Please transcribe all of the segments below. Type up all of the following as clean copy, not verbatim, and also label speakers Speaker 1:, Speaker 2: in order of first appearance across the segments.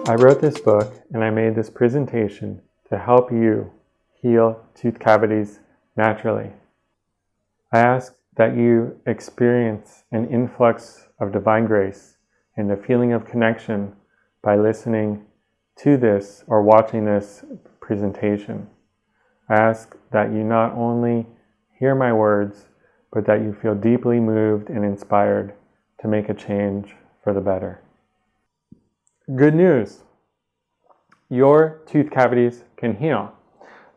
Speaker 1: I wrote this book and I made this presentation to help you heal tooth cavities naturally. I ask that you experience an influx of divine grace and a feeling of connection by listening to this or watching this presentation. I ask that you not only hear my words, but that you feel deeply moved and inspired to make a change for the better. Good news! Your tooth cavities can heal.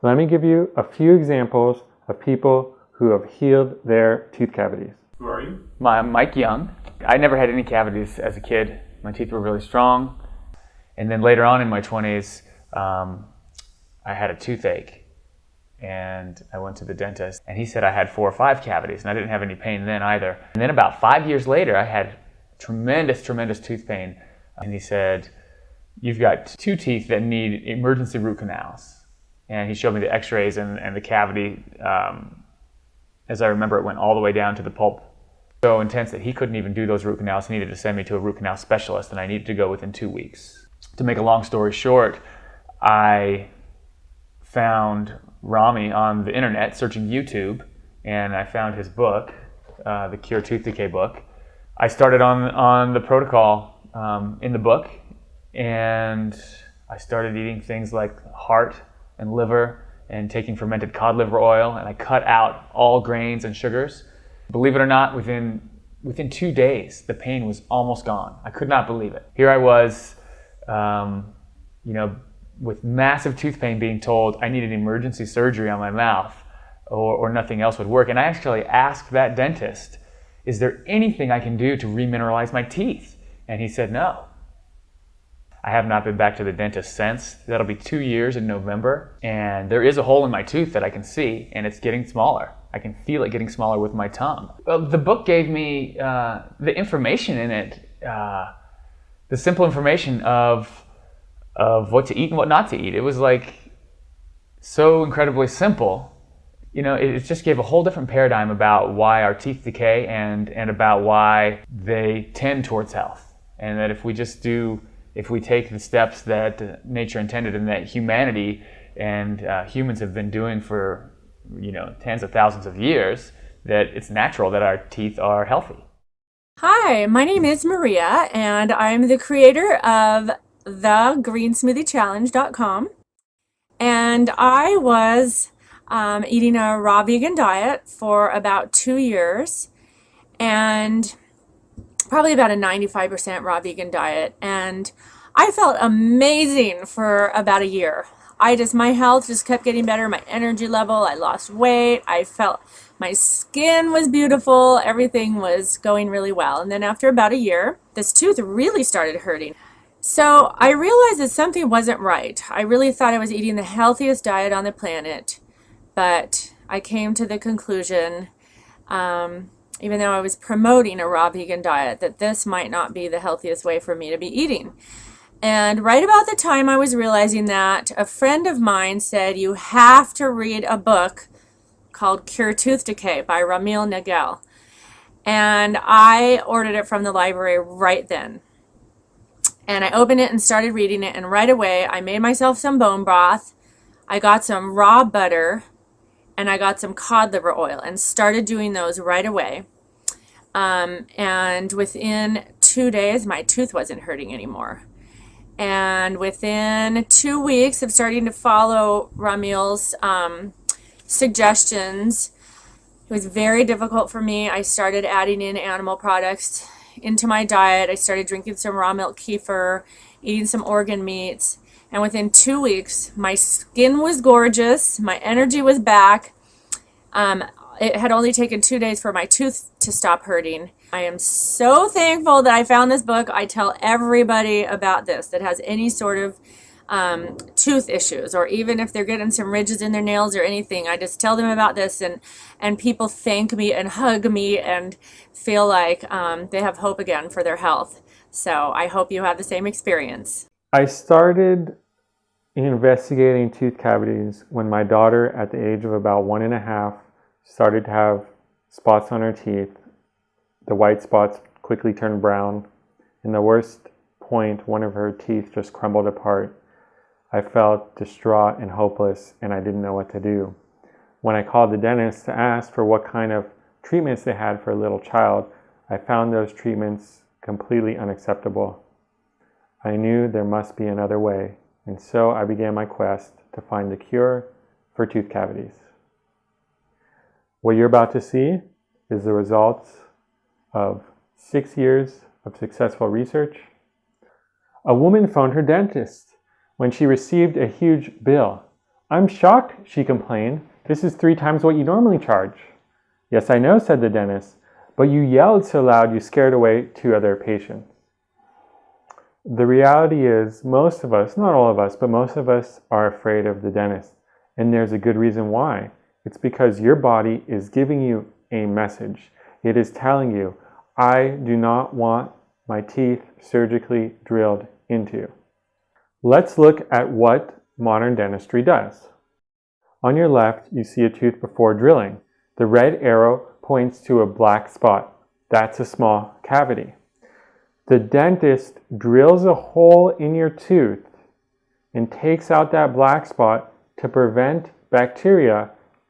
Speaker 1: Let me give you a few examples of people who have healed their tooth cavities.
Speaker 2: Who are you?
Speaker 3: I'm Mike Young. I never had any cavities as a kid. My teeth were really strong. And then later on in my 20s, I had a toothache. And I went to the dentist, and he said I had 4 or 5 cavities, and I didn't have any pain then either. And then about 5 years later, I had tremendous tooth pain. And he said, you've got 2 teeth that need emergency root canals. And he showed me the x-rays and the cavity. As I remember, it went all the way down to the pulp. So intense that he couldn't even do those root canals. He needed to send me to a root canal specialist, and I needed to go within 2 weeks. To make a long story short, I found Rami on the internet, searching YouTube, and I found his book, the Cure Tooth Decay book. I started on the protocol in the book, and I started eating things like heart and liver and taking fermented cod liver oil, and I cut out all grains and sugars. Believe it or not, within 2 days, the pain was almost gone. I could not believe it. Here I was, with massive tooth pain, being told I needed emergency surgery on my mouth or nothing else would work. And I actually asked that dentist, is there anything I can do to re-mineralize my teeth? And he said no. I have not been back to the dentist since. That'll be 2 years in November. And there is a hole in my tooth that I can see, and it's getting smaller. I can feel it getting smaller with my tongue. The book gave me the information in it, the simple information of what to eat and what not to eat. It was like so incredibly simple. It just gave a whole different paradigm about why our teeth decay and about why they tend towards health. And that if we take the steps that nature intended and that humanity and humans have been doing for tens of thousands of years, that it's natural that our teeth are healthy.
Speaker 4: Hi, my name is Maria, and I'm the creator of thegreensmoothieChallenge.com, and I was eating a raw vegan diet for about 2 years, and probably about a 95% raw vegan diet, and I felt amazing for about a year. My health just kept getting better, my energy level, I lost weight, I felt my skin was beautiful, everything was going really well. And then after about a year, this tooth really started hurting. So I realized that something wasn't right. I really thought I was eating the healthiest diet on the planet, but I came to the conclusion, even though I was promoting a raw vegan diet, that this might not be the healthiest way for me to be eating. And right about the time I was realizing that, a friend of mine said, you have to read a book called Cure Tooth Decay by Ramil Nagel. And I ordered it from the library right then. And I opened it and started reading it, and right away I made myself some bone broth, I got some raw butter, and I got some cod liver oil and started doing those right away. And within 2 days my tooth wasn't hurting anymore. And within 2 weeks of starting to follow Ramil's suggestions, it was very difficult for me. I started adding in animal products into my diet. I started drinking some raw milk kefir, eating some organ meats, and within 2 weeks my skin was gorgeous, my energy was back. It had only taken 2 days for my tooth to stop hurting. I am so thankful that I found this book. I tell everybody about this that has any sort of tooth issues, or even if they're getting some ridges in their nails or anything. I just tell them about this, and people thank me and hug me and feel like they have hope again for their health. So I hope you have the same experience.
Speaker 1: I started investigating tooth cavities when my daughter, at the age of about 1.5, started to have spots on her teeth. The white spots quickly turned brown, and the worst point, one of her teeth just crumbled apart. I felt distraught and hopeless, and I didn't know what to do. When I called the dentist to ask for what kind of treatments they had for a little child, I found those treatments completely unacceptable. I knew there must be another way, and so I began my quest to find the cure for tooth cavities. What you're about to see is the results of 6 years of successful research. A woman phoned her dentist when she received a huge bill. "I'm shocked," she complained. "This is 3 times what you normally charge." "Yes, I know," said the dentist, "but you yelled so loud you scared away 2 other patients." The reality is most of us, not all of us, but most of us are afraid of the dentist. And there's a good reason why. It's because your body is giving you a message. It is telling you, I do not want my teeth surgically drilled into. Let's look at what modern dentistry does. On your left, you see a tooth before drilling. The red arrow points to a black spot. That's a small cavity. The dentist drills a hole in your tooth and takes out that black spot to prevent bacteria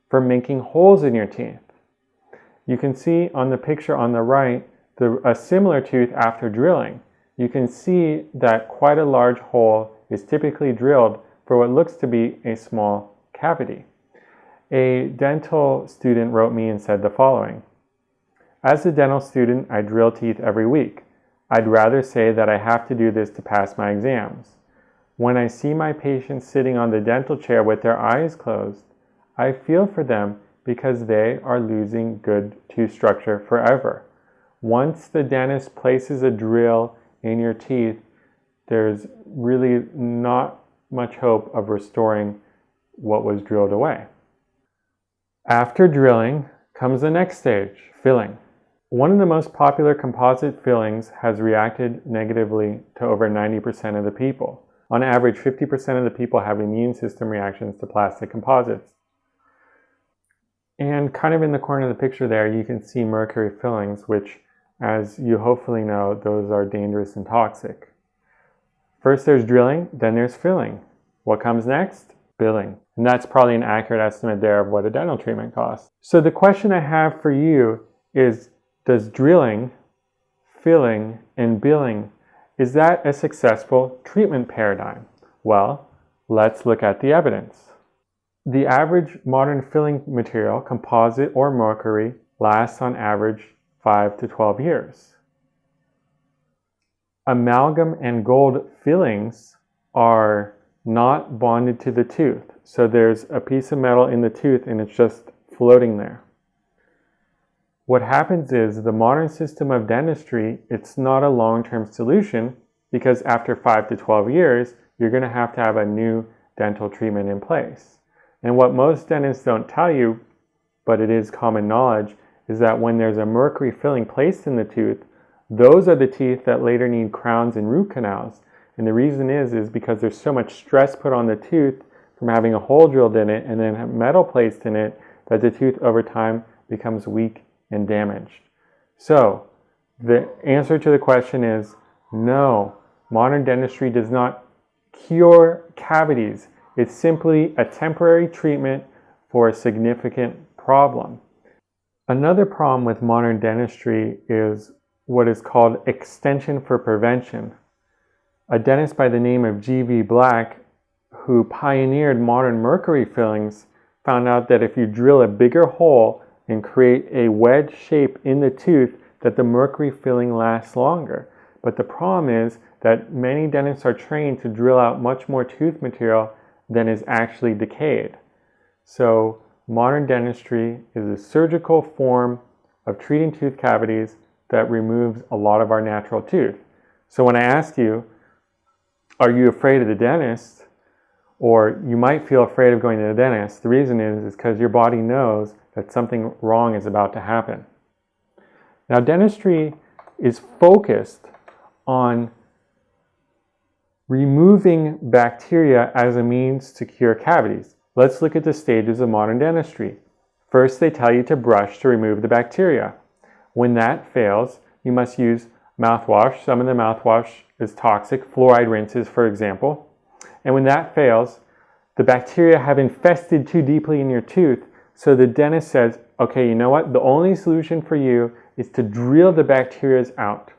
Speaker 1: from making holes in your teeth. You can see on the picture on the right, a similar tooth after drilling. You can see that quite a large hole is typically drilled for what looks to be a small cavity. A dental student wrote me and said the following: "As a dental student, I drill teeth every week. I'd rather say that I have to do this to pass my exams. When I see my patients sitting on the dental chair with their eyes closed, I feel for them because they are losing good tooth structure forever. Once the dentist places a drill in your teeth, there's really not much hope of restoring what was drilled away." After drilling comes the next stage, filling. One of the most popular composite fillings has reacted negatively to over 90% of the people. On average, 50% of the people have immune system reactions to plastic composites. And kind of in the corner of the picture there, you can see mercury fillings, which, as you hopefully know, those are dangerous and toxic. First there's drilling, then there's filling. What comes next? Billing. And that's probably an accurate estimate there of what a dental treatment costs. So the question I have for you is, does drilling, filling, and billing, is that a successful treatment paradigm? Well, let's look at the evidence. The average modern filling material, composite or mercury, lasts on average 5 to 12 years. Amalgam and gold fillings are not bonded to the tooth. So there's a piece of metal in the tooth and it's just floating there. What happens is the modern system of dentistry, it's not a long-term solution because after 5 to 12 years, you're going to have a new dental treatment in place. And what most dentists don't tell you, but it is common knowledge, is that when there's a mercury filling placed in the tooth, those are the teeth that later need crowns and root canals. And the reason is because there's so much stress put on the tooth from having a hole drilled in it and then have metal placed in it that the tooth over time becomes weak and damaged. So the answer to the question is no, modern dentistry does not cure cavities. It's simply a temporary treatment for a significant problem. Another problem with modern dentistry is what is called extension for prevention. A dentist by the name of G.V. Black, who pioneered modern mercury fillings, found out that if you drill a bigger hole and create a wedge shape in the tooth, that the mercury filling lasts longer. But the problem is that many dentists are trained to drill out much more tooth material than is actually decayed. So modern dentistry is a surgical form of treating tooth cavities that removes a lot of our natural tooth. So when I ask you, are you afraid of the dentist? Or you might feel afraid of going to the dentist. The reason is because your body knows that something wrong is about to happen. Now, dentistry is focused on removing bacteria as a means to cure cavities. Let's look at the stages of modern dentistry. First, they tell you to brush to remove the bacteria. When that fails, you must use mouthwash. Some of the mouthwash is toxic, fluoride rinses, for example. And when that fails, the bacteria have infested too deeply in your tooth, so the dentist says, okay, you know what? The only solution for you is to drill the bacteria out,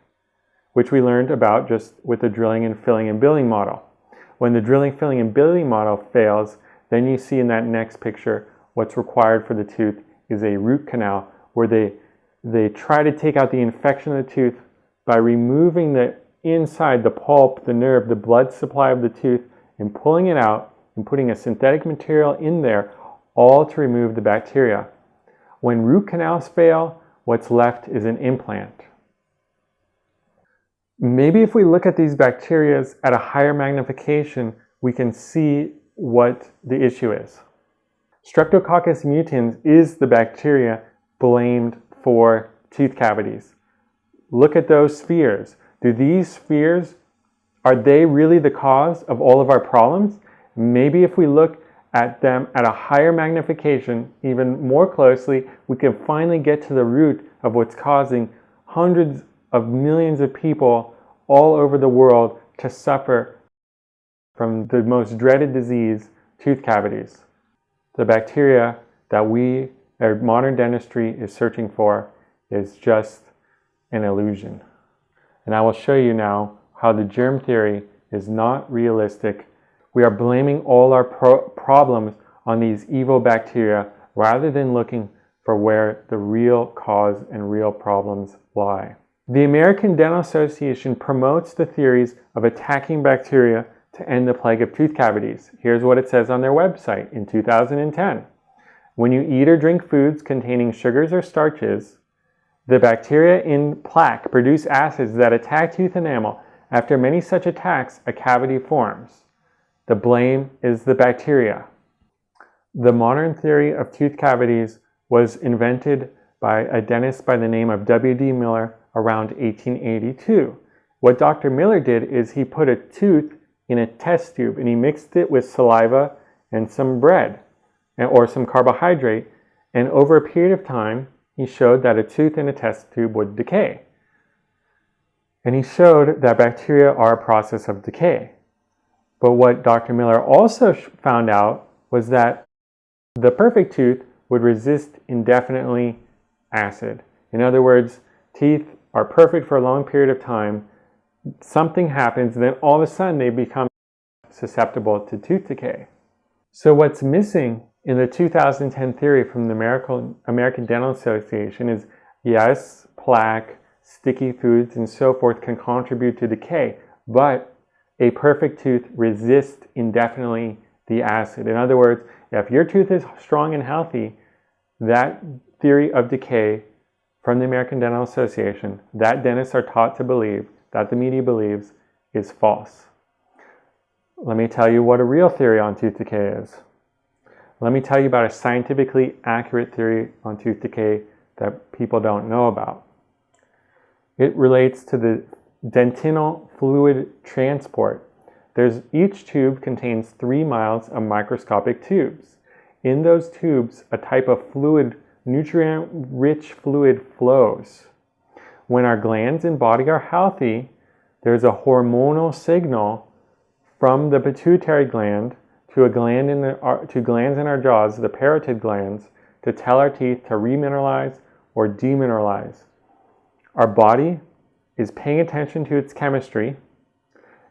Speaker 1: which we learned about just with the drilling and filling and billing model. When the drilling, filling, and billing model fails, then you see in that next picture what's required for the tooth is a root canal, where they try to take out the infection of the tooth by removing the inside, the pulp, the nerve, the blood supply of the tooth, and pulling it out and putting a synthetic material in there, all to remove the bacteria. When root canals fail, what's left is an implant. Maybe if we look at these bacteria at a higher magnification, we can see what the issue is. Streptococcus mutans is the bacteria blamed for tooth cavities. Look at those spheres. Do these spheres, are they really the cause of all of our problems? Maybe if we look at them at a higher magnification, even more closely, we can finally get to the root of what's causing hundreds of millions of people all over the world to suffer from the most dreaded disease, tooth cavities. The bacteria that modern dentistry is searching for is just an illusion. And I will show you now how the germ theory is not realistic. We are blaming all our problems on these evil bacteria rather than looking for where the real cause and real problems lie. The American Dental Association promotes the theories of attacking bacteria to end the plague of tooth cavities. Here's what it says on their website in 2010. When you eat or drink foods containing sugars or starches, the bacteria in plaque produce acids that attack tooth enamel. After many such attacks, a cavity forms. The blame is the bacteria. The modern theory of tooth cavities was invented by a dentist by the name of W.D. Miller around 1882. What Dr. Miller did is he put a tooth in a test tube and he mixed it with saliva and some bread or some carbohydrate, and over a period of time he showed that a tooth in a test tube would decay. And he showed that bacteria are a process of decay. But what Dr. Miller also found out was that the perfect tooth would resist indefinitely acid. In other words, teeth are perfect for a long period of time. Something happens, and then all of a sudden they become susceptible to tooth decay. So what's missing in the 2010 theory from the American Dental Association is, yes, plaque, sticky foods, and so forth can contribute to decay, but a perfect tooth resists indefinitely the acid. In other words, if your tooth is strong and healthy, that theory of decay from the American Dental Association, that dentists are taught to believe, that the media believes, is false. Let me tell you what a real theory on tooth decay is. Let me tell you about a scientifically accurate theory on tooth decay that people don't know about. It relates to the dentinal fluid transport. Each tube contains 3 miles of microscopic tubes. In those tubes, a type of fluid, nutrient-rich fluid flows. When our glands and body are healthy, there's a hormonal signal from the pituitary gland to glands in our jaws, the parotid glands, to tell our teeth to remineralize or demineralize. Our body is paying attention to its chemistry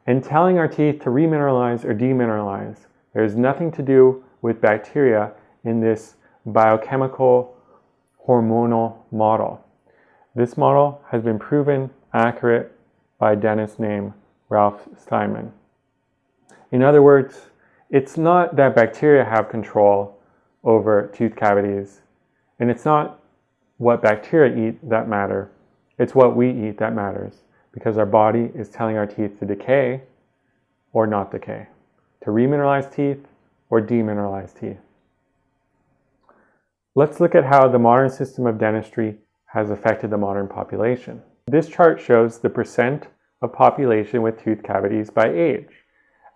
Speaker 1: and telling our teeth to remineralize or demineralize. There's nothing to do with bacteria in this biochemical hormonal model. This model has been proven accurate by a dentist named Ralph Steinman. In other words, it's not that bacteria have control over tooth cavities, and it's not what bacteria eat that matter. It's what we eat that matters, because our body is telling our teeth to decay or not decay, to remineralize teeth or demineralize teeth. Let's look at how the modern system of dentistry has affected the modern population. This chart shows the percent of population with tooth cavities by age.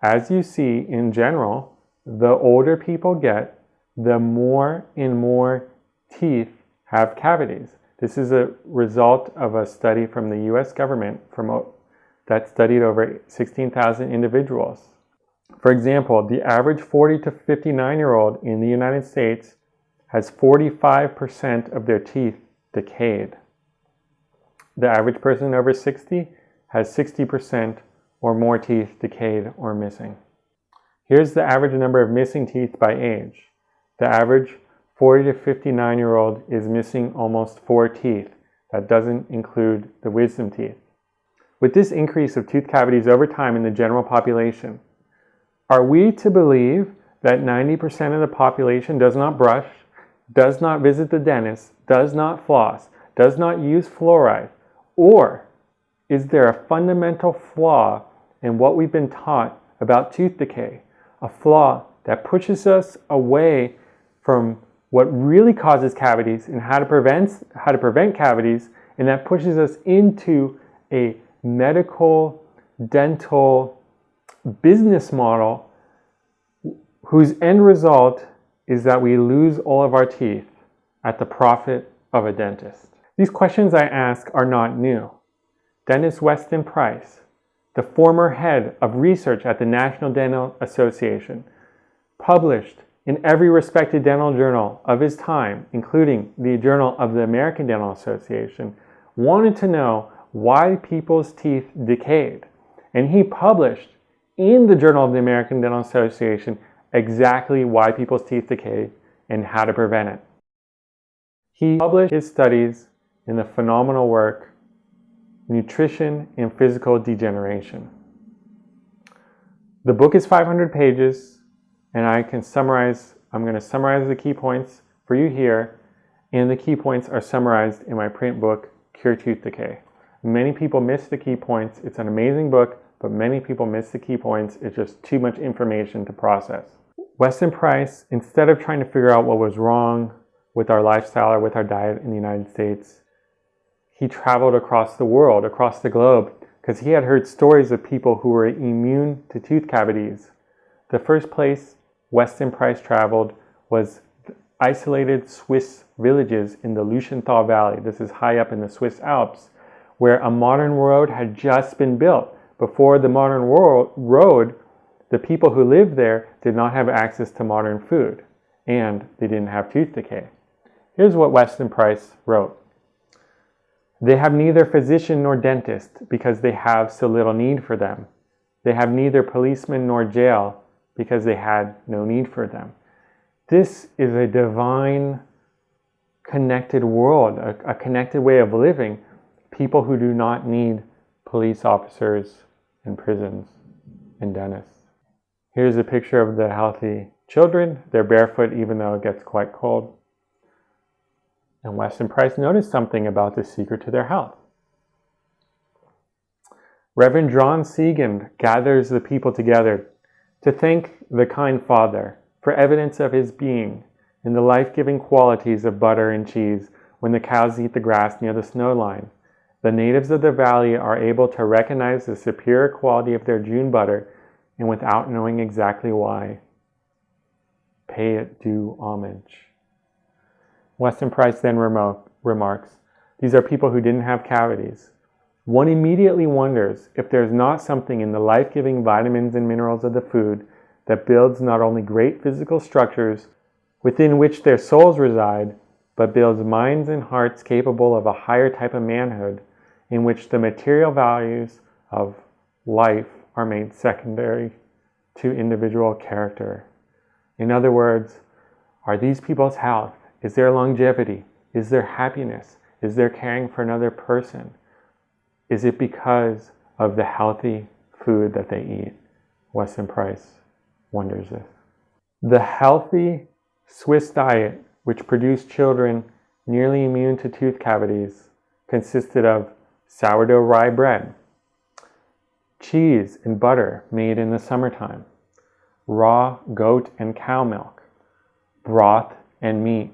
Speaker 1: As you see, in general, the older people get, the more and more teeth have cavities. This is a result of a study from the US government that studied over 16,000 individuals. For example, the average 40 to 59-year-old in the United States has 45% of their teeth decayed. The average person over 60 has 60% or more teeth decayed or missing. Here's the average number of missing teeth by age. The average 40 to 59-year-old is missing almost 4 teeth. That doesn't include the wisdom teeth. With this increase of tooth cavities over time in the general population, are we to believe that 90% of the population does not brush, does not visit the dentist, does not floss, does not use fluoride? Or is there a fundamental flaw in what we've been taught about tooth decay? A flaw that pushes us away from what really causes cavities and how to prevent cavities, and that pushes us into a medical, dental business model whose end result is that we lose all of our teeth at the profit of a dentist. These questions I ask are not new. Dentist Weston Price, the former head of research at the National Dental Association, published in every respected dental journal of his time, including the Journal of the American Dental Association, wanted to know why people's teeth decayed. And he published in the Journal of the American Dental Association exactly why people's teeth decayed and how to prevent it. He published his studies in the phenomenal work, Nutrition and Physical Degeneration. The book is 500 pages, and I'm going to summarize the key points for you here, and the key points are summarized in my print book, Cure Tooth Decay. Many people miss the key points. It's an amazing book, but many people miss the key points. It's just too much information to process. Weston Price, instead of trying to figure out what was wrong with our lifestyle or with our diet in the United States, he traveled across the world, across the globe, because he had heard stories of people who were immune to tooth cavities. The first place Weston Price traveled was isolated Swiss villages in the Luschenthal Valley. This is high up in the Swiss Alps, where a modern road had just been built. Before the modern road, the people who lived there did not have access to modern food, and they didn't have tooth decay. Here's what Weston Price wrote. They have neither physician nor dentist because they have so little need for them. They have neither policeman nor jail because they had no need for them. This is a divine connected world, a connected way of living. People who do not need police officers and prisons and dentists. Here's a picture of the healthy children. They're barefoot even though it gets quite cold. And Weston Price noticed something about the secret to their health. Reverend John Segan gathers the people together to thank the kind Father for evidence of his being in the life-giving qualities of butter and cheese when the cows eat the grass near the snow line. The natives of the valley are able to recognize the superior quality of their June butter, and without knowing exactly why, pay it due homage. Weston Price then remarks, these are people who didn't have cavities. One immediately wonders if there's not something in the life-giving vitamins and minerals of the food that builds not only great physical structures within which their souls reside, but builds minds and hearts capable of a higher type of manhood in which the material values of life are made secondary to individual character. In other words, are these people's health? Is there longevity? Is there happiness? Is there caring for another person? Is it because of the healthy food that they eat? Weston Price wonders this. The healthy Swiss diet, which produced children nearly immune to tooth cavities, consisted of sourdough rye bread, cheese and butter made in the summertime, raw goat and cow milk, broth and meat.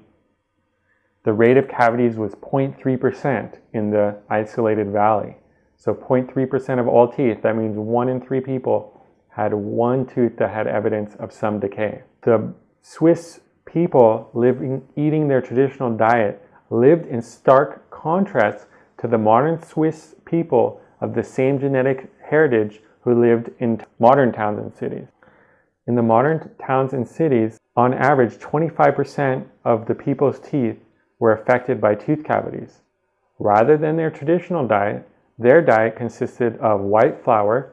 Speaker 1: The rate of cavities was 0.3% in the isolated valley. So 0.3% of all teeth, that means 1 in 3 people had one tooth that had evidence of some decay. The Swiss people eating their traditional diet lived in stark contrast to the modern Swiss people of the same genetic heritage who lived in modern towns and cities. In the modern towns and cities, on average, 25% of the people's teeth were affected by tooth cavities. Rather than their traditional diet, their diet consisted of white flour,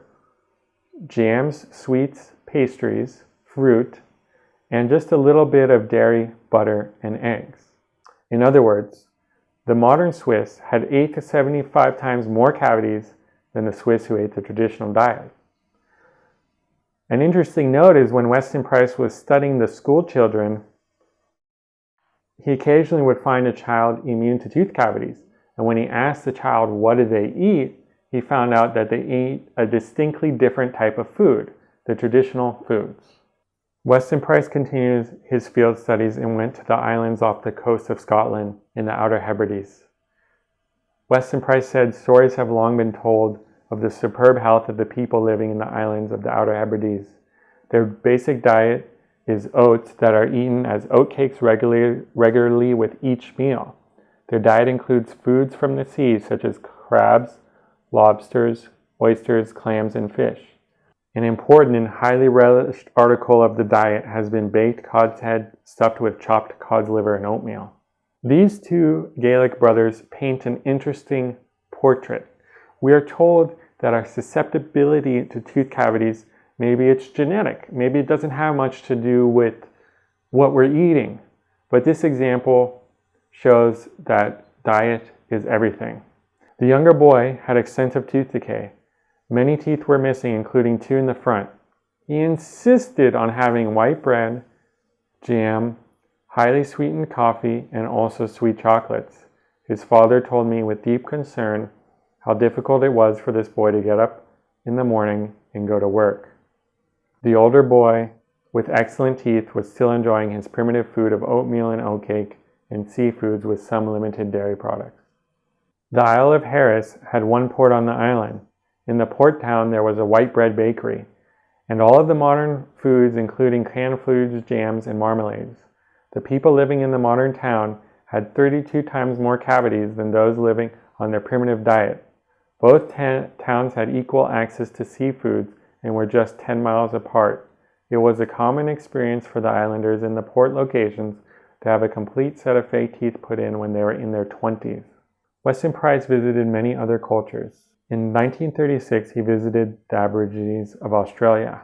Speaker 1: jams, sweets, pastries, fruit, and just a little bit of dairy, butter, and eggs. In other words, the modern Swiss had 8 to 75 times more cavities than the Swiss who ate the traditional diet. An interesting note is when Weston Price was studying the school children, he occasionally would find a child immune to tooth cavities. And when he asked the child what did they eat, he found out that they ate a distinctly different type of food, the traditional foods. Weston Price continues his field studies and went to the islands off the coast of Scotland in the Outer Hebrides. Weston Price said stories have long been told of the superb health of the people living in the islands of the Outer Hebrides. Their basic diet is oats that are eaten as oatcakes regularly with each meal. Their diet includes foods from the sea such as crabs, lobsters, oysters, clams, and fish. An important and highly relished article of the diet has been baked cod's head stuffed with chopped cod's liver and oatmeal. These two Gaelic brothers paint an interesting portrait. We are told that our susceptibility to tooth cavities, maybe it's genetic, maybe it doesn't have much to do with what we're eating. But this example shows that diet is everything. The younger boy had extensive tooth decay. Many teeth were missing, including 2 in the front. He insisted on having white bread, jam, highly sweetened coffee, and also sweet chocolates. His father told me with deep concern how difficult it was for this boy to get up in the morning and go to work. The older boy, with excellent teeth, was still enjoying his primitive food of oatmeal and oatcake and seafoods with some limited dairy products. The Isle of Harris had one port on the island. In the port town, there was a white bread bakery, and all of the modern foods, including canned foods, jams, and marmalades. The people living in the modern town had 32 times more cavities than those living on their primitive diet. Both towns had equal access to seafoods and were just 10 miles apart. It was a common experience for the islanders in the port locations to have a complete set of fake teeth put in when they were in their 20s. Weston Price visited many other cultures. In 1936, he visited the Aborigines of Australia.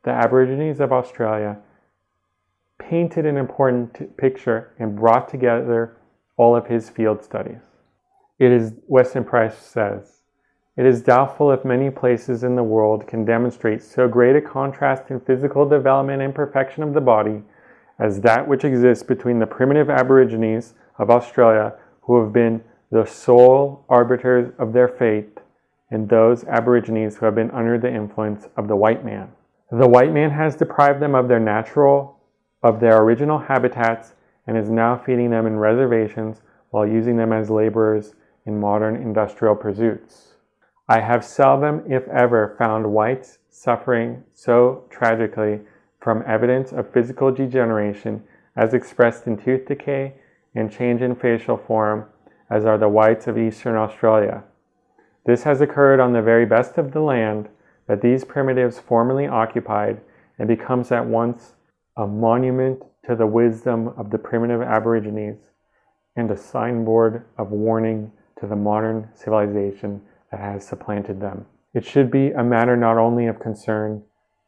Speaker 1: The Aborigines of Australia painted an important picture and brought together all of his field studies. Weston Price says, "It is doubtful if many places in the world can demonstrate so great a contrast in physical development and perfection of the body as that which exists between the primitive Aborigines of Australia, who have been the sole arbiters of their fate, and those Aborigines who have been under the influence of the white man. The white man has deprived them of their original habitats and is now feeding them in reservations while using them as laborers in modern industrial pursuits. I have seldom, if ever, found whites suffering so tragically from evidence of physical degeneration as expressed in tooth decay and change in facial form as are the whites of Eastern Australia. This has occurred on the very best of the land that these primitives formerly occupied and becomes at once a monument to the wisdom of the primitive Aborigines and a signboard of warning to the modern civilization that has supplanted them. It should be a matter not only of concern,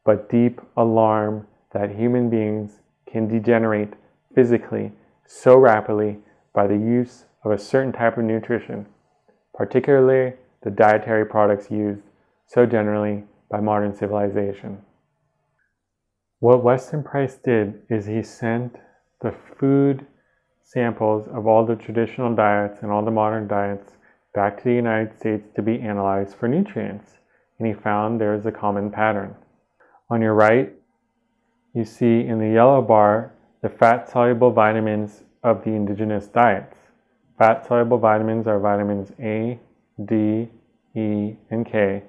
Speaker 1: but deep alarm that human beings can degenerate physically so rapidly by the use of a certain type of nutrition, particularly the dietary products used so generally by modern civilization. What Weston Price did is he sent the food samples of all the traditional diets and all the modern diets back to the United States to be analyzed for nutrients, and he found there is a common pattern. On your right, you see in the yellow bar the fat-soluble vitamins of the indigenous diets. Fat-soluble vitamins are vitamins A, D, E, and K.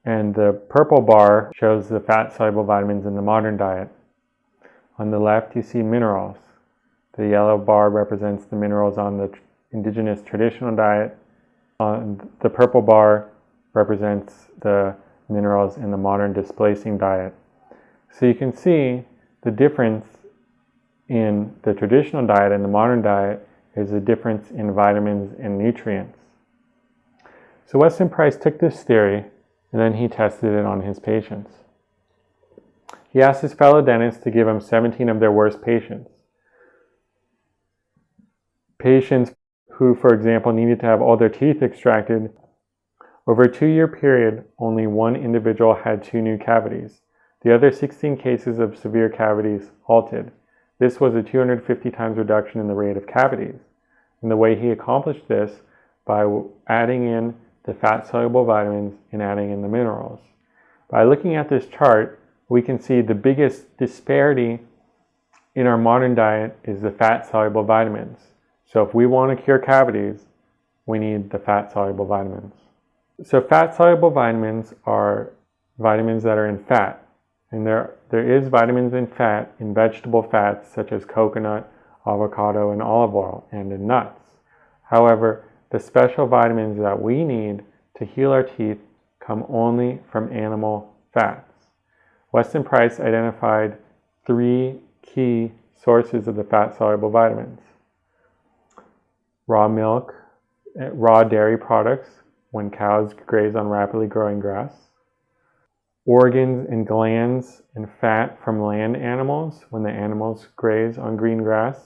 Speaker 1: And the purple bar shows the fat-soluble vitamins in the modern diet. On the left, you see minerals. The yellow bar represents the minerals on the indigenous traditional diet, The purple bar represents the minerals in the modern displacing diet. So you can see the difference in the traditional diet and the modern diet is the difference in vitamins and nutrients. So Weston Price took this theory and then he tested it on his patients. He asked his fellow dentists to give him 17 of their worst patients. Patients who, for example, needed to have all their teeth extracted. Over a 2-year period, only one individual had 2 new cavities. The other 16 cases of severe cavities halted. This was a 250 times reduction in the rate of cavities. And the way he accomplished this by adding in the fat-soluble vitamins and adding in the minerals. By looking at this chart, we can see the biggest disparity in our modern diet is the fat-soluble vitamins. So if we want to cure cavities, we need the fat-soluble vitamins. So fat-soluble vitamins are vitamins that are in fat. And there is vitamins in fat, in vegetable fats such as coconut, avocado, and olive oil, and in nuts. However, the special vitamins that we need to heal our teeth come only from animal fats. Weston Price identified 3 key sources of the fat-soluble vitamins. Raw milk, raw dairy products when cows graze on rapidly growing grass. Organs and glands and fat from land animals when the animals graze on green grass.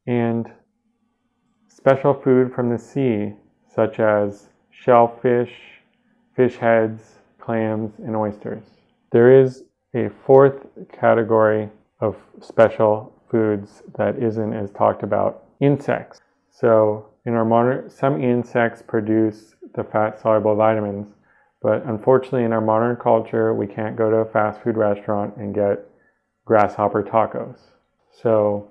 Speaker 1: And special food from the sea, such as shellfish, fish heads, clams, and oysters. There is a 4th category of special foods that isn't as talked about: insects. So in our some insects produce the fat-soluble vitamins, but unfortunately in our modern culture, we can't go to a fast food restaurant and get grasshopper tacos. So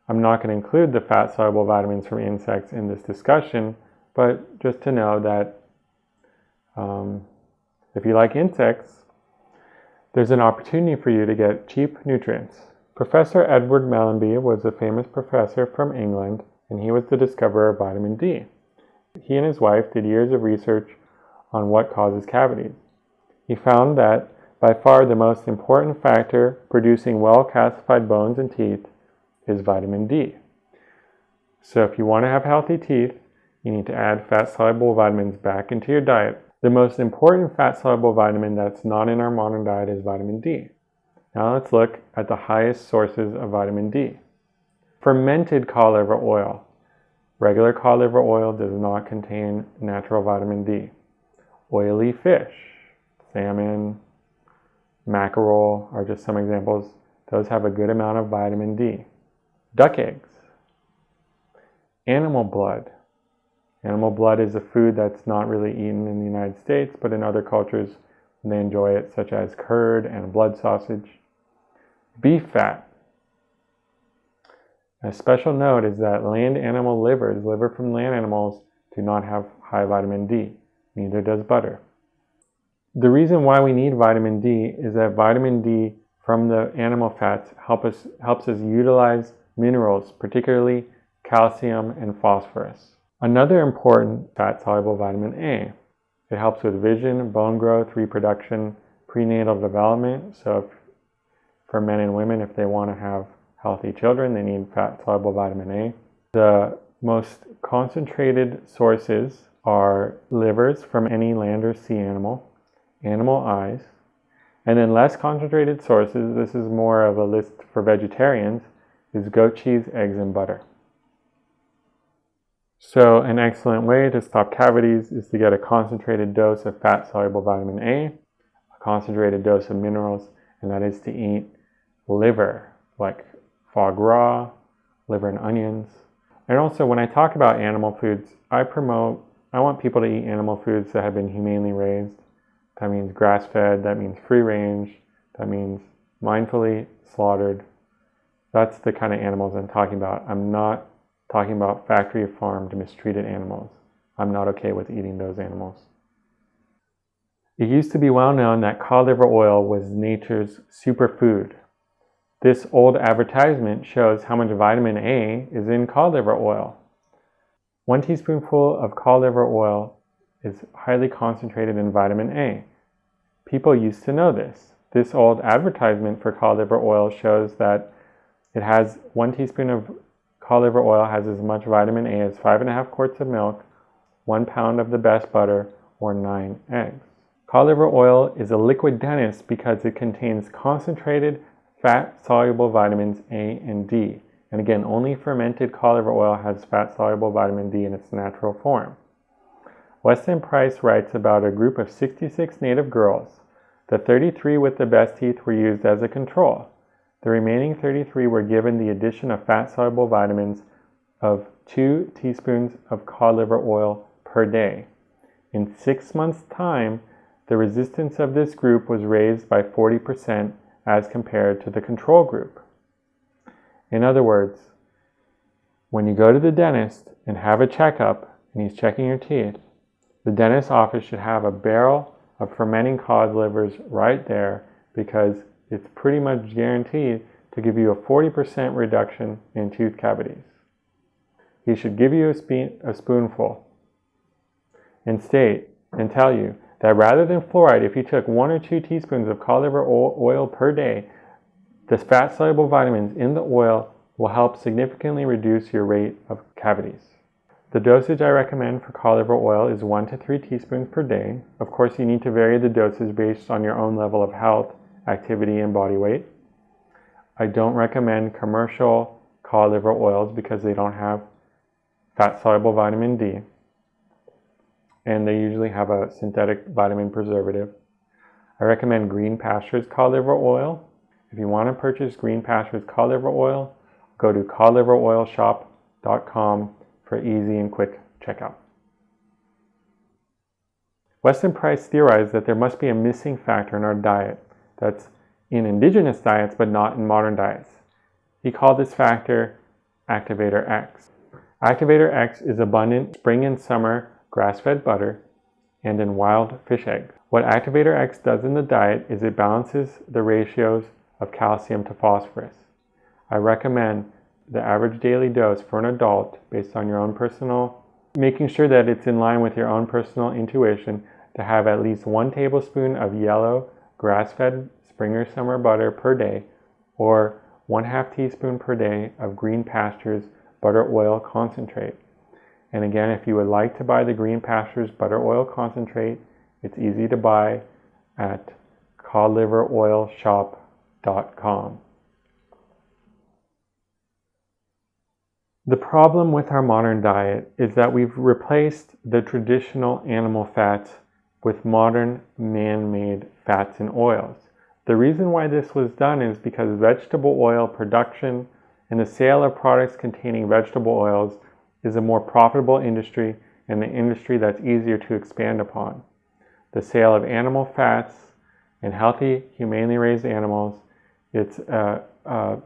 Speaker 1: I'm not going to include the fat-soluble vitamins from insects in this discussion, but just to know that if you like insects, there's an opportunity for you to get cheap nutrients. Professor Edward Mellanby was a famous professor from England, and he was the discoverer of vitamin D. He and his wife did years of research on what causes cavities. He found that by far the most important factor producing well-calcified bones and teeth is vitamin D. So if you want to have healthy teeth, you need to add fat-soluble vitamins back into your diet. The most important fat-soluble vitamin that's not in our modern diet is vitamin D. Now let's look at the highest sources of vitamin D. Fermented cod liver oil. Regular cod liver oil does not contain natural vitamin D. Oily fish, salmon, mackerel are just some examples. Those have a good amount of vitamin D. Duck eggs. Animal blood. Animal blood is a food that's not really eaten in the United States, but in other cultures they enjoy it, such as curd and blood sausage. Beef fat. A special note is that land animal livers, liver from land animals, do not have high vitamin D. Neither does butter. The reason why we need vitamin D is that vitamin D from the animal fats helps us utilize minerals, particularly calcium and phosphorus. Another important fat-soluble vitamin A. It helps with vision, bone growth, reproduction, prenatal development. So for men and women, if they want to have healthy children, they need fat-soluble vitamin A. The most concentrated sources are livers from any land or sea animal, animal eyes, and then less concentrated sources, this is more of a list for vegetarians, is goat cheese, eggs, and butter. So an excellent way to stop cavities is to get a concentrated dose of fat-soluble vitamin A, a concentrated dose of minerals, and that is to eat liver, like foie gras, liver and onions. And also when I talk about animal foods, I want people to eat animal foods that have been humanely raised. That means grass-fed, that means free-range, that means mindfully slaughtered. That's the kind of animals I'm talking about. I'm not talking about factory-farmed, mistreated animals. I'm not okay with eating those animals. It used to be well known that cod liver oil was nature's superfood. This old advertisement shows how much vitamin A is in cod liver oil. 1 teaspoonful of cod liver oil is highly concentrated in vitamin A. People used to know this. This old advertisement for cod liver oil shows that it has 1 teaspoon of cod liver oil has as much vitamin A as 5.5 quarts of milk, 1 pound of the best butter, or 9 eggs. Cod liver oil is a liquid dentist because it contains concentrated fat-soluble vitamins A and D. And again, only fermented cod liver oil has fat-soluble vitamin D in its natural form. Weston Price writes about a group of 66 native girls. The 33 with the best teeth were used as a control. The remaining 33 were given the addition of fat-soluble vitamins of 2 teaspoons of cod liver oil per day. In 6 months' time, the resistance of this group was raised by 40% as compared to the control group. In other words, when you go to the dentist and have a checkup and he's checking your teeth, the dentist's office should have a barrel of fermenting cod livers right there because it's pretty much guaranteed to give you a 40% reduction in tooth cavities. He should give you a spoonful and state and tell you that rather than fluoride, if you took 1 or 2 teaspoons of cod liver oil per day, the fat-soluble vitamins in the oil will help significantly reduce your rate of cavities. The dosage I recommend for cod liver oil is 1 to 3 teaspoons per day. Of course, you need to vary the dosage based on your own level of health, activity, and body weight. I don't recommend commercial cod liver oils because they don't have fat-soluble vitamin D, and they usually have a synthetic vitamin preservative. I recommend Green Pastures cod liver oil. If you want to purchase Green Pastures cod liver oil, go to codliveroilshop.com for easy and quick checkout. Weston Price theorized that there must be a missing factor in our diet that's in indigenous diets but not in modern diets. He called this factor Activator X. Activator X is abundant spring and summer grass-fed butter and in wild fish eggs. What Activator X does in the diet is it balances the ratios of calcium to phosphorus. I recommend the average daily dose for an adult based on your own personal, making sure that it's in line with your own personal intuition, to have at least 1 tablespoon of yellow grass-fed spring or summer butter per day, or 1/2 teaspoon per day of Green Pastures butter oil concentrate. And again, if you would like to buy the Green Pastures butter oil concentrate, it's easy to buy at codliveroilshop.com. The problem with our modern diet is that we've replaced the traditional animal fats with modern man-made fats and oils. The reason why this was done is because vegetable oil production and the sale of products containing vegetable oils is a more profitable industry and an industry that's easier to expand upon. The sale of animal fats and healthy, humanely raised animals, it's a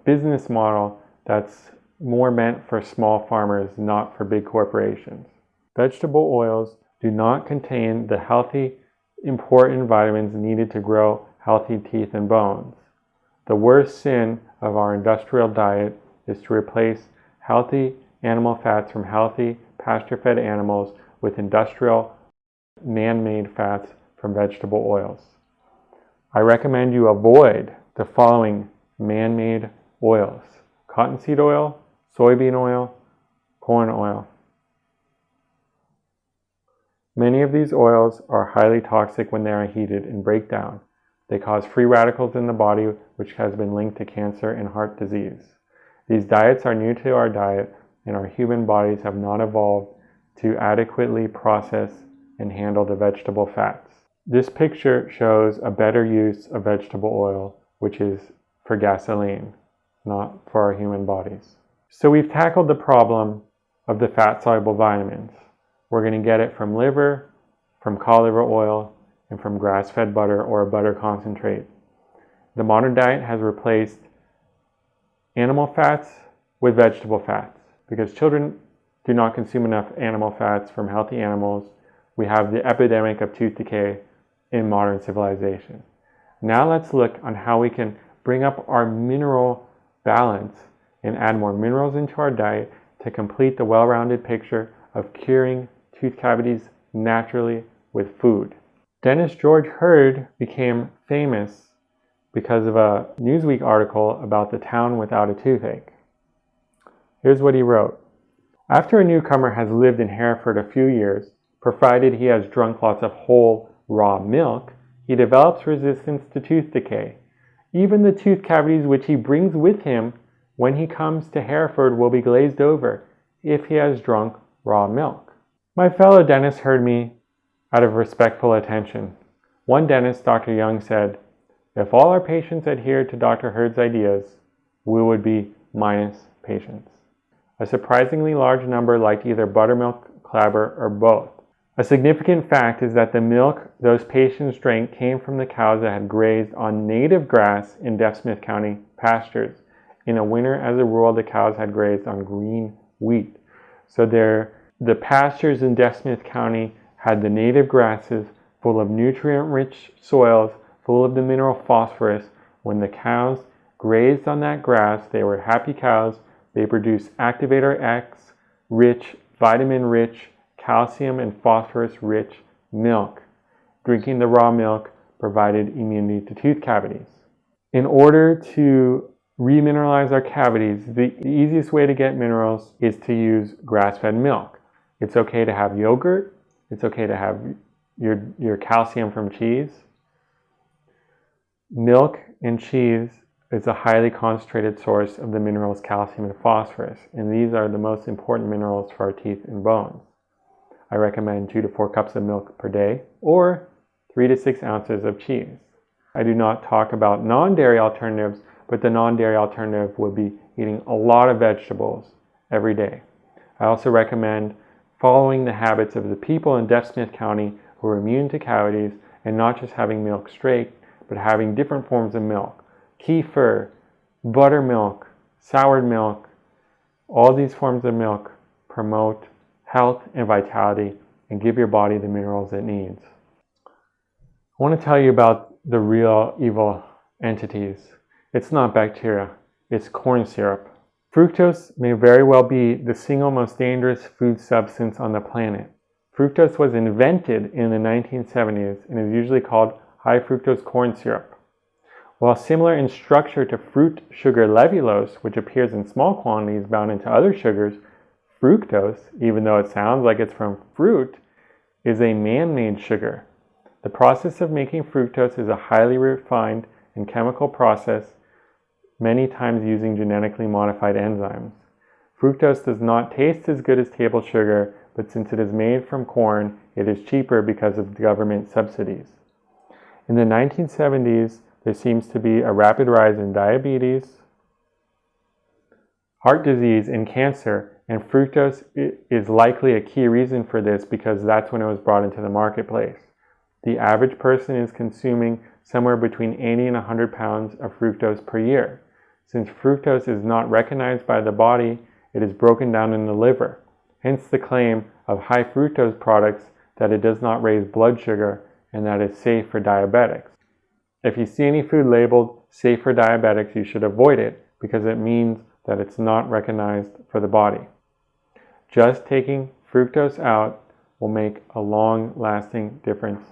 Speaker 1: business model that's more meant for small farmers, not for big corporations. Vegetable oils do not contain the healthy, important vitamins needed to grow healthy teeth and bones. The worst sin of our industrial diet is to replace healthy animal fats from healthy pasture-fed animals with industrial man-made fats from vegetable oils. I recommend you avoid the following man-made oils: cottonseed oil, soybean oil, corn oil. Many of these oils are highly toxic when they are heated and break down. They cause free radicals in the body, which has been linked to cancer and heart disease. These diets are new to our diet, and our human bodies have not evolved to adequately process and handle the vegetable fats. This picture shows a better use of vegetable oil, which is for gasoline, not for our human bodies. So we've tackled the problem of the fat-soluble vitamins. We're going to get it from liver, from cod liver oil, and from grass-fed butter or a butter concentrate. The modern diet has replaced animal fats with vegetable fats. Because children do not consume enough animal fats from healthy animals, we have the epidemic of tooth decay in modern civilization. Now let's look on how we can bring up our mineral balance and add more minerals into our diet to complete the well-rounded picture of curing tooth cavities naturally with food. Dentist George Hurd became famous because of a Newsweek article about the town without a toothache. Here's what he wrote. After a newcomer has lived in Hereford a few years, provided he has drunk lots of whole, raw milk, he develops resistance to tooth decay. Even the tooth cavities which he brings with him when he comes to Hereford will be glazed over if he has drunk raw milk. My fellow dentists heard me out of respectful attention. One dentist, Dr. Young, said, "If all our patients adhered to Dr. Hurd's ideas, we would be minus patients." A surprisingly large number liked either buttermilk, clabber, or both. A significant fact is that the milk those patients drank came from the cows that had grazed on native grass in Deaf Smith County pastures. In a winter, as a rule, the cows had grazed on green wheat. So the pastures in Deaf Smith County had the native grasses full of nutrient-rich soils, full of the mineral phosphorus. When the cows grazed on that grass, they were happy cows. They produced activator X, rich, vitamin-rich, calcium and phosphorus-rich milk. Drinking the raw milk provided immunity to tooth cavities. In order to remineralize our cavities, the easiest way to get minerals is to use grass-fed milk. It's okay to have yogurt. It's okay to have your calcium from cheese. Milk and cheese is a highly concentrated source of the minerals calcium and phosphorus, and these are the most important minerals for our teeth and bones. I recommend 2 to 4 cups of milk per day or 3 to 6 ounces of cheese. I do not talk about non-dairy alternatives, but the non-dairy alternative would be eating a lot of vegetables every day. I also recommend following the habits of the people in Deaf Smith County who are immune to cavities and not just having milk straight, but having different forms of milk. Kefir, buttermilk, soured milk, all these forms of milk promote health and vitality and give your body the minerals it needs. I want to tell you about the real evil entities. It's not bacteria, it's corn syrup. Fructose may very well be the single most dangerous food substance on the planet. Fructose was invented in the 1970s and is usually called high fructose corn syrup. While similar in structure to fruit sugar levulose, which appears in small quantities bound into other sugars, fructose, even though it sounds like it's from fruit, is a man-made sugar. The process of making fructose is a highly refined and chemical process, many times using genetically modified enzymes. Fructose does not taste as good as table sugar, but since it is made from corn, it is cheaper because of government subsidies. In the 1970s, there seems to be a rapid rise in diabetes, heart disease, and cancer, and fructose is likely a key reason for this because that's when it was brought into the marketplace. The average person is consuming somewhere between 80 and 100 pounds of fructose per year. Since fructose is not recognized by the body, it is broken down in the liver. Hence the claim of high fructose products that it does not raise blood sugar and that it's safe for diabetics. If you see any food labeled safe for diabetics, you should avoid it because it means that it's not recognized for the body. Just taking fructose out will make a long-lasting difference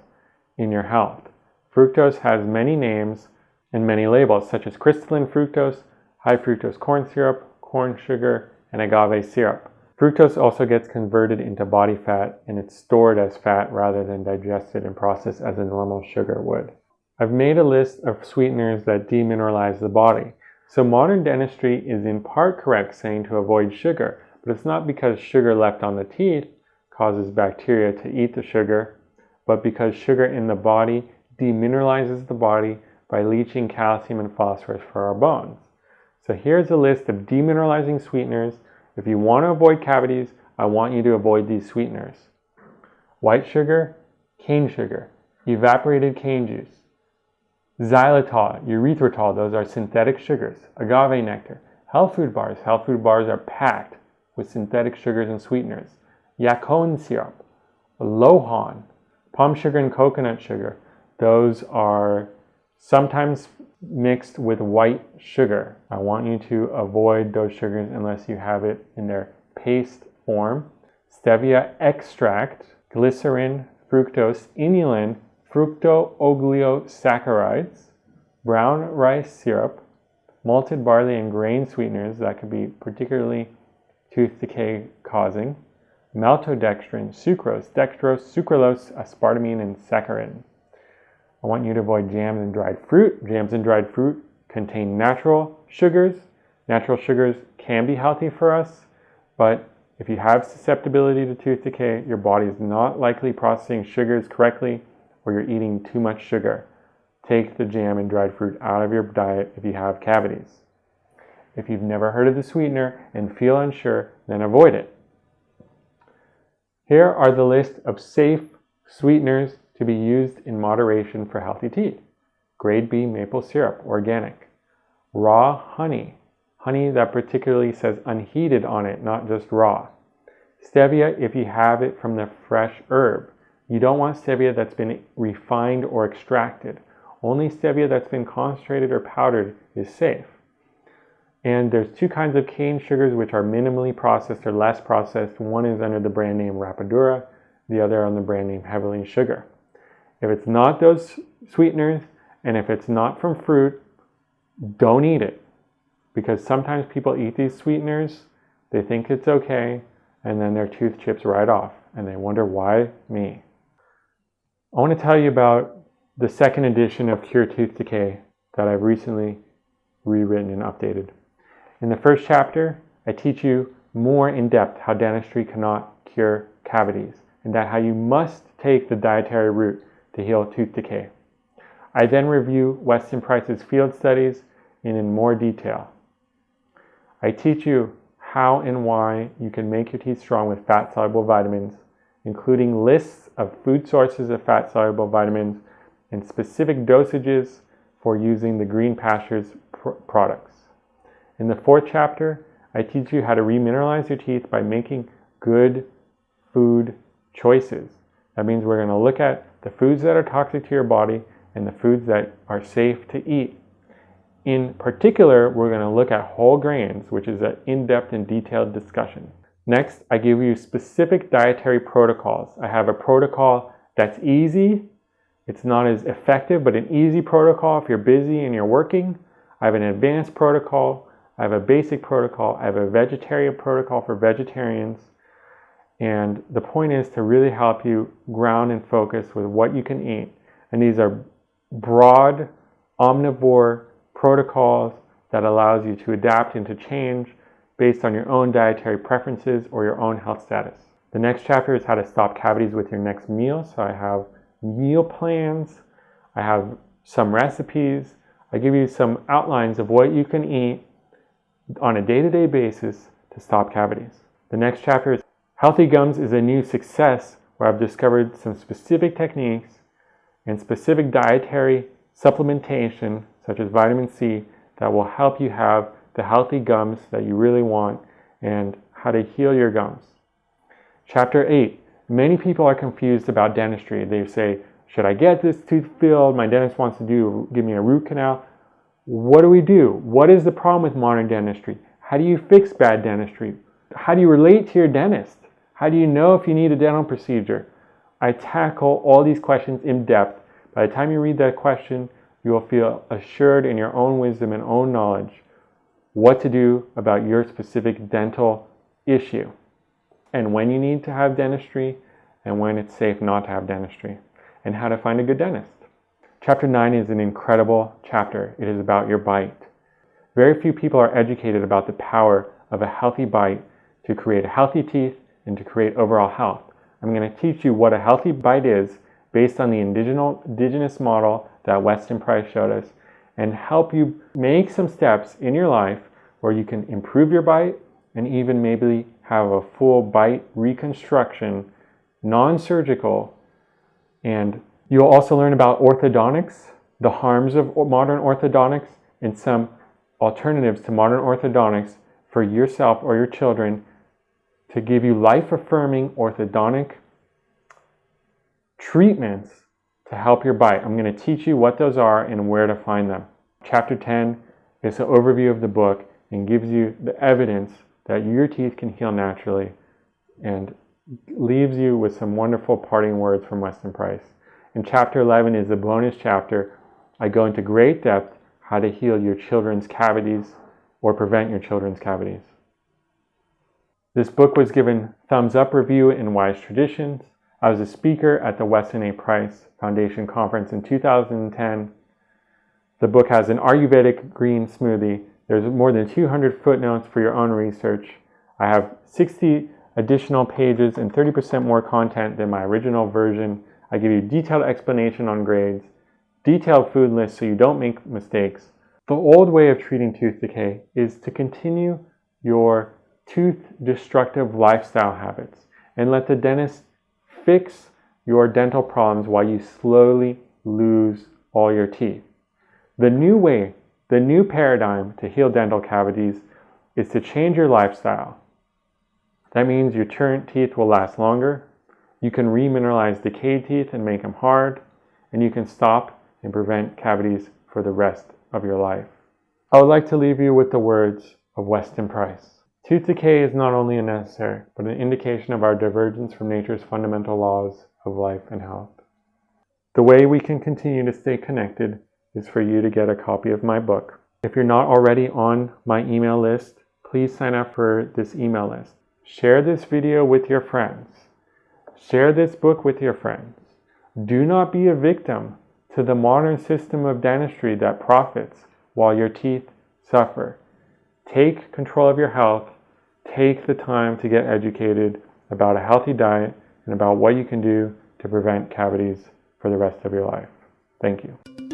Speaker 1: in your health. Fructose has many names and many labels, such as crystalline fructose, high fructose corn syrup, corn sugar, and agave syrup. Fructose also gets converted into body fat and it's stored as fat rather than digested and processed as a normal sugar would. I've made a list of sweeteners that demineralize the body. So modern dentistry is in part correct saying to avoid sugar, but it's not because sugar left on the teeth causes bacteria to eat the sugar, but because sugar in the body demineralizes the body by leaching calcium and phosphorus for our bones. So here's a list of demineralizing sweeteners. If you want to avoid cavities, I want you to avoid these sweeteners. White sugar, cane sugar, evaporated cane juice, xylitol, erythritol, those are synthetic sugars, agave nectar, health food bars are packed with synthetic sugars and sweeteners, yacon syrup, lohan, palm sugar and coconut sugar, those are sometimes mixed with white sugar. I want you to avoid those sugars unless you have it in their paste form. stevia extract, glycerin, fructose, inulin, fructooligosaccharides, brown rice syrup, malted barley and grain sweeteners that could be particularly tooth decay causing, maltodextrin, sucrose, dextrose, sucralose, aspartame, and saccharin. I want you to avoid jams and dried fruit. Jams and dried fruit contain natural sugars. Natural sugars can be healthy for us, but if you have susceptibility to tooth decay, your body is not likely processing sugars correctly, or you're eating too much sugar. Take the jam and dried fruit out of your diet if you have cavities. If you've never heard of the sweetener and feel unsure, then avoid it. Here are the list of safe sweeteners to be used in moderation for healthy teeth. Grade B maple syrup, organic. Raw honey, honey that particularly says unheated on it, not just raw. Stevia if you have it from the fresh herb. You don't want stevia that's been refined or extracted. Only stevia that's been concentrated or powdered is safe. And there's two kinds of cane sugars which are minimally processed or less processed. One is under the brand name Rapadura, the other on the brand name Heavenly Sugar. If it's not those sweeteners, and if it's not from fruit, don't eat it. Because sometimes people eat these sweeteners, they think it's okay, and then their tooth chips right off, and they wonder, why me? I want to tell you about the second edition of Cure Tooth Decay that I've recently rewritten and updated. In the first chapter, I teach you more in depth how dentistry cannot cure cavities, and that how you must take the dietary route to heal tooth decay. I then review Weston Price's field studies in more detail. I teach you how and why you can make your teeth strong with fat-soluble vitamins, including lists of food sources of fat-soluble vitamins and specific dosages for using the Green Pastures products. In the fourth chapter, I teach you how to re-mineralize your teeth by making good food choices. That means we're going to look at the foods that are toxic to your body and the foods that are safe to eat. In particular, we're going to look at whole grains, which is an in-depth and detailed discussion. Next, I give you specific dietary protocols. I have a protocol that's easy. It's not as effective, but an easy protocol if you're busy and you're working. I have an advanced protocol. I have a basic protocol. I have a vegetarian protocol for vegetarians. And the point is to really help you ground and focus with what you can eat. And these are broad, omnivore protocols that allows you to adapt and to change based on your own dietary preferences or your own health status. The next chapter is how to stop cavities with your next meal. So I have meal plans. I have some recipes. I give you some outlines of what you can eat on a day-to-day basis to stop cavities. The next chapter is Healthy Gums is a new success, where I've discovered some specific techniques and specific dietary supplementation, such as vitamin C, that will help you have the healthy gums that you really want and how to heal your gums. Chapter 8. Many people are confused about dentistry. They say, should I get this tooth filled? My dentist wants to give me a root canal. What do we do? What is the problem with modern dentistry? How do you fix bad dentistry? How do you relate to your dentist? How do you know if you need a dental procedure? I tackle all these questions in depth. By the time you read that question, you will feel assured in your own wisdom and own knowledge what to do about your specific dental issue, and when you need to have dentistry and when it's safe not to have dentistry, and how to find a good dentist. Chapter 9 is an incredible chapter. It is about your bite. Very few people are educated about the power of a healthy bite to create healthy teeth and to create overall health. I'm going to teach you what a healthy bite is based on the indigenous model that Weston Price showed us, and help you make some steps in your life where you can improve your bite and even maybe have a full bite reconstruction, non-surgical. And you'll also learn about orthodontics, the harms of modern orthodontics, and some alternatives to modern orthodontics for yourself or your children to give you life-affirming orthodontic treatments to help your bite. I'm going to teach you what those are and where to find them. Chapter 10 is an overview of the book and gives you the evidence that your teeth can heal naturally and leaves you with some wonderful parting words from Weston Price. In chapter 11 is the bonus chapter. I go into great depth how to heal your children's cavities or prevent your children's cavities. This book was given thumbs up review in Wise Traditions. I was a speaker at the Weston A. Price Foundation Conference in 2010. The book has an Ayurvedic green smoothie. There's more than 200 footnotes for your own research. I have 60 additional pages and 30% more content than my original version. I give you detailed explanation on grades, detailed food lists so you don't make mistakes. The old way of treating tooth decay is to continue your tooth destructive lifestyle habits and let the dentist fix your dental problems while you slowly lose all your teeth. The new way, the new paradigm to heal dental cavities is to change your lifestyle. That means your teeth will last longer. You can re-mineralize decayed teeth and make them hard, and you can stop and prevent cavities for the rest of your life. I would like to leave you with the words of Weston Price. Tooth decay is not only unnecessary, but an indication of our divergence from nature's fundamental laws of life and health. The way we can continue to stay connected is for you to get a copy of my book. If you're not already on my email list, please sign up for this email list. Share this video with your friends. Share this book with your friends. Do not be a victim to the modern system of dentistry that profits while your teeth suffer. Take control of your health. Take the time to get educated about a healthy diet and about what you can do to prevent cavities for the rest of your life. Thank you.